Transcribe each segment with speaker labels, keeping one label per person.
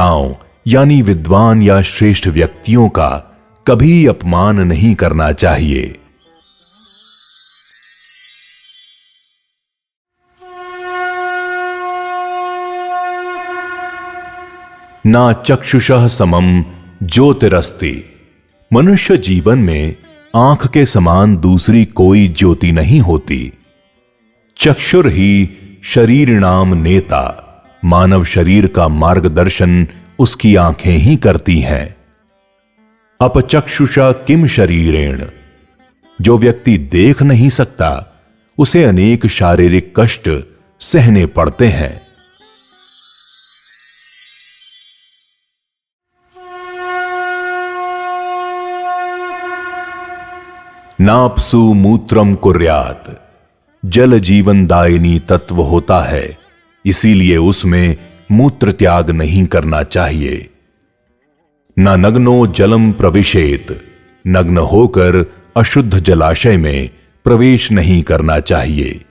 Speaker 1: यानी विद्वान या श्रेष्ठ व्यक्तियों का कभी अपमान नहीं करना चाहिए। ना चक्षुषः समम ज्योतिरस्ति। मनुष्य जीवन में आंख के समान दूसरी कोई ज्योति नहीं होती। चक्षुर ही शरीरणाम नेता। मानव शरीर का मार्गदर्शन उसकी आंखें ही करती हैं। अपचक्षुषा किम शरीरेण। जो व्यक्ति देख नहीं सकता उसे अनेक शारीरिक कष्ट सहने पड़ते हैं। नापसु मूत्रम कुर्यात। जल जीवन दायिनी तत्व होता है, इसीलिए उसमें मूत्र त्याग नहीं करना चाहिए। न नग्नो जलम प्रविशेत। नग्न होकर अशुद्ध जलाशय में प्रवेश नहीं करना चाहिए।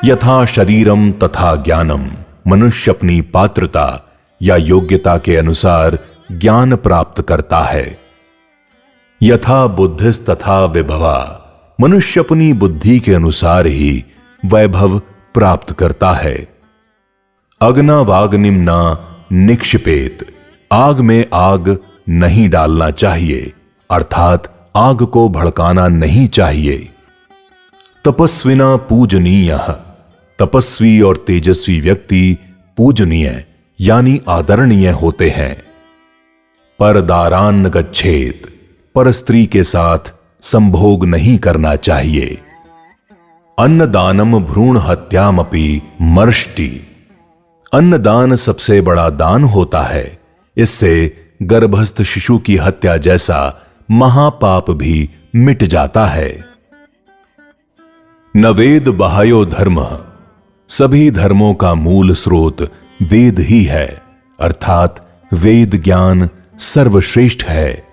Speaker 1: यथा शरीरम तथा ज्ञानम। मनुष्य अपनी पात्रता या योग्यता के अनुसार ज्ञान प्राप्त करता है। यथा बुद्धिस्त तथा विभवा। मनुष्य अपनी बुद्धि के अनुसार ही वैभव प्राप्त करता है। अग्नावाग्निम न निक्षिपेत। आग में आग नहीं डालना चाहिए, अर्थात आग को भड़काना नहीं चाहिए। तपस्विना पूजनीयः। तपस्वी और तेजस्वी व्यक्ति पूजनीय यानी आदरणीय होते हैं। परदारान्न गच्छेत। पर स्त्री के साथ संभोग नहीं करना चाहिए। अन्नदानम भ्रूण हत्यामपि मर्ष्टि। अन्नदान सबसे बड़ा दान होता है। इससे गर्भस्थ शिशु की हत्या जैसा महापाप भी मिट जाता है। न वेद बाह्यो धर्म। सभी धर्मों का मूल स्रोत वेद ही है, अर्थात वेद ज्ञान सर्वश्रेष्ठ है।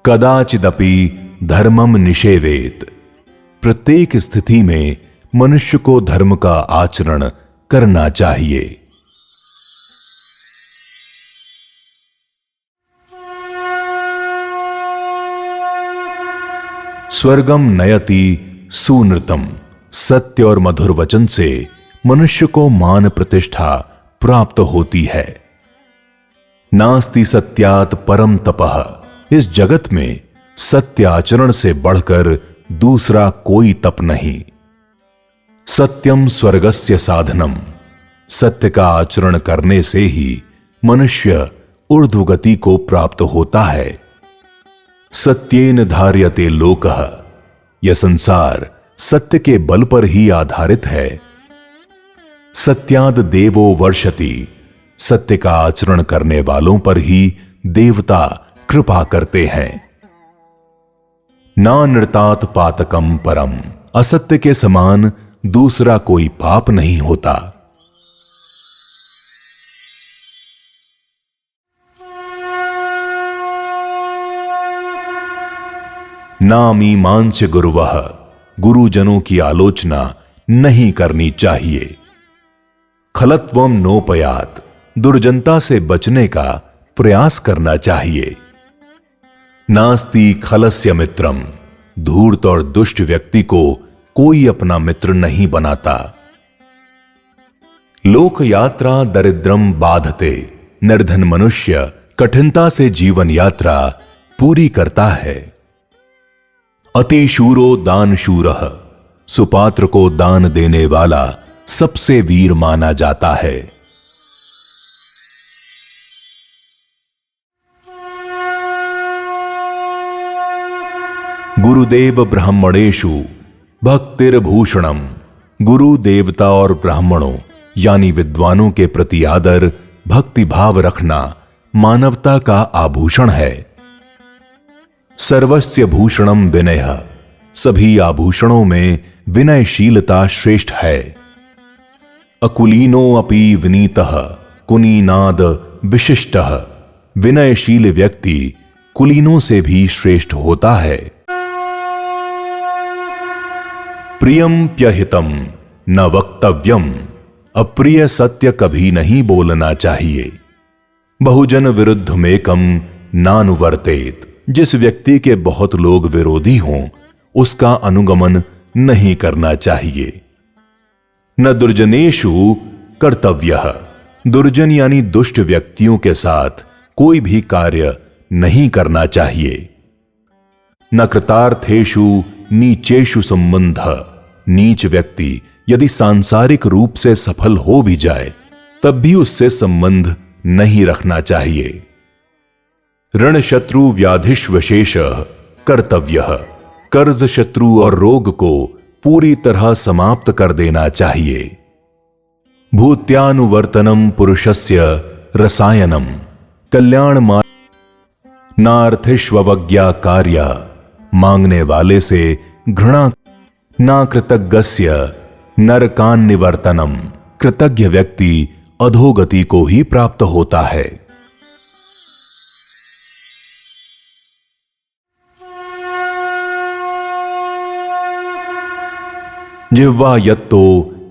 Speaker 1: कदाचिदपि धर्मम निषेवेत। प्रत्येक स्थिति में मनुष्य को धर्म का आचरण करना चाहिए। स्वर्गम नयति सुनृतम। सत्य और मधुर वचन से मनुष्य को मान प्रतिष्ठा प्राप्त होती है। नास्ति सत्यात परम तपः। इस जगत में सत्य आचरण से बढ़कर दूसरा कोई तप नहीं। सत्यम स्वर्गस्य साधनम। सत्य का आचरण करने से ही मनुष्य ऊर्ध्वगति को प्राप्त होता है। सत्येन धार्यते लोकः। यह संसार सत्य के बल पर ही आधारित है। सत्याद देवो वर्षति। सत्य का आचरण करने वालों पर ही देवता कृपा करते हैं। ना नृतात पातकम परम। असत्य के समान दूसरा कोई पाप नहीं होता। ना मीमांस्य गुरुवः। गुरुजनों की आलोचना नहीं करनी चाहिए। खलत्वम नोपयात। दुर्जनता से बचने का प्रयास करना चाहिए। नास्ति खलस्य मित्रम। धूर्त और दुष्ट व्यक्ति को कोई अपना मित्र नहीं बनाता। लोक यात्रा दरिद्रम बाधते। निर्धन मनुष्य कठिनता से जीवन यात्रा पूरी करता है। अतिशूरो दानशूरः। सुपात्र को दान देने वाला सबसे वीर माना जाता है। गुरुदेव ब्राह्मणेषु भक्तिर्भूषणम। गुरु देवता और ब्राह्मणों यानी विद्वानों के प्रति आदर भक्ति भाव रखना मानवता का आभूषण है। सर्वस्य भूषणम विनयः। सभी आभूषणों में विनयशीलता श्रेष्ठ है। अकुलीनो अपि विनीतः कुनीनाद विशिष्टः। विनयशील व्यक्ति कुलीनों से भी श्रेष्ठ होता है। प्रियम प्यहितम न वक्तव्यम, अप्रिय सत्य कभी नहीं बोलना चाहिए। बहुजन विरुद्ध मेकम नानुवर्तेत, जिस व्यक्ति के बहुत लोग विरोधी हों उसका अनुगमन नहीं करना चाहिए। न दुर्जनेषु कर्तव्यः, दुर्जन यानी दुष्ट व्यक्तियों के साथ कोई भी कार्य नहीं करना चाहिए। न कृतार्थेषु नीचेषु संबंध, नीच व्यक्ति यदि सांसारिक रूप से सफल हो भी जाए तब भी उससे संबंध नहीं रखना चाहिए। ऋण शत्रु व्याधिष्वशेष कर्तव्यः, कर्ज शत्रु और रोग को पूरी तरह समाप्त कर देना चाहिए। भूत्यानुवर्तनम पुरुषस्य रसायनम, कल्याण नार्थिष्वज्ञा कार्य, मांगने वाले से घृणा। ना कृतज्ञस्य नरकान्निवर्तनम, कृतज्ञ व्यक्ति अधोगति को ही प्राप्त होता है। जिह्वा यत्तो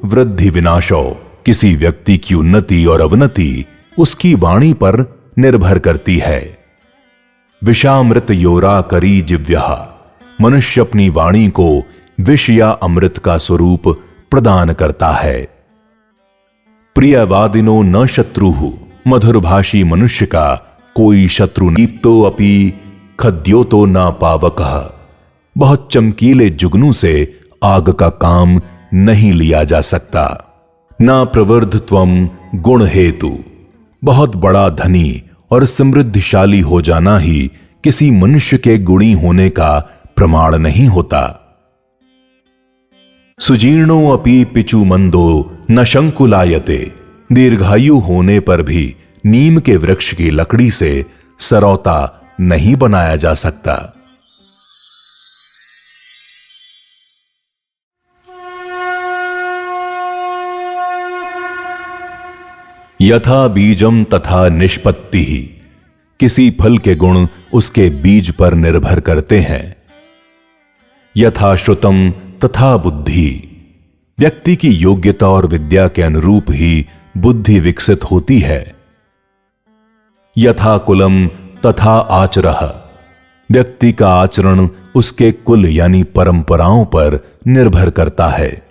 Speaker 1: वृद्धि विनाशो, किसी व्यक्ति की उन्नति और अवनति उसकी वाणी पर निर्भर करती है। विषामृत योरा करी जिव्या, मनुष्य अपनी वाणी को विष या अमृत का स्वरूप प्रदान करता है। प्रियवादिनो न शत्रुः, मधुरभाषी मनुष्य का कोई शत्रु नहीं। तो अपि खद्योतो न पावकः, बहुत चमकीले जुगनू से आग का काम नहीं लिया जा सकता। ना प्रवृद्धत्वम गुण हेतु, बहुत बड़ा धनी और समृद्धिशाली हो जाना ही किसी मनुष्य के गुणी होने का प्रमाण नहीं होता। सुजीर्णो अपि पिचु मंदो न शंकुलायते, दीर्घायु होने पर भी नीम के वृक्ष की लकड़ी से सरौता नहीं बनाया जा सकता। यथा बीजम तथा निष्पत्ति ही, किसी फल के गुण उसके बीज पर निर्भर करते हैं। यथा श्रुतम तथा बुद्धि, व्यक्ति की योग्यता और विद्या के अनुरूप ही बुद्धि विकसित होती है। यथा कुलम तथा आचरः, व्यक्ति का आचरण उसके कुल यानी परंपराओं पर निर्भर करता है।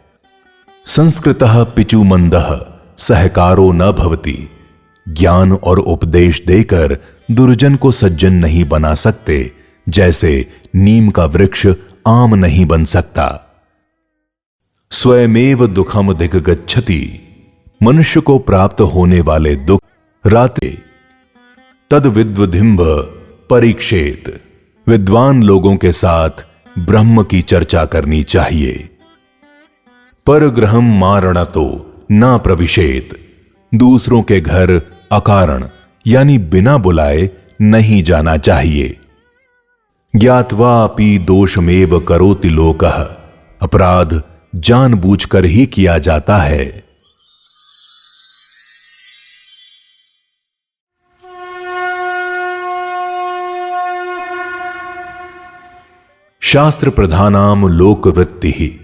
Speaker 1: संस्कृतः पिचु मंदः सहकारो न भवति, ज्ञान और उपदेश देकर दुर्जन को सज्जन नहीं बना सकते, जैसे नीम का वृक्ष आम नहीं बन सकता। स्वयमेव दुखम दिग्गच्छति, मनुष्य को प्राप्त होने वाले दुख रात्रि। तद विद्वधिम्ब परीक्षेत, विद्वान लोगों के साथ ब्रह्म की चर्चा करनी चाहिए। परगृहम मारणतो ना प्रविशेत, दूसरों के घर अकारण यानी बिना बुलाए नहीं जाना चाहिए। ज्ञात्वा अपि दोषमेव करोति लोकः, अपराध जानबूझकर ही किया जाता है। शास्त्र प्रधानाम लोकवृत्ति ही,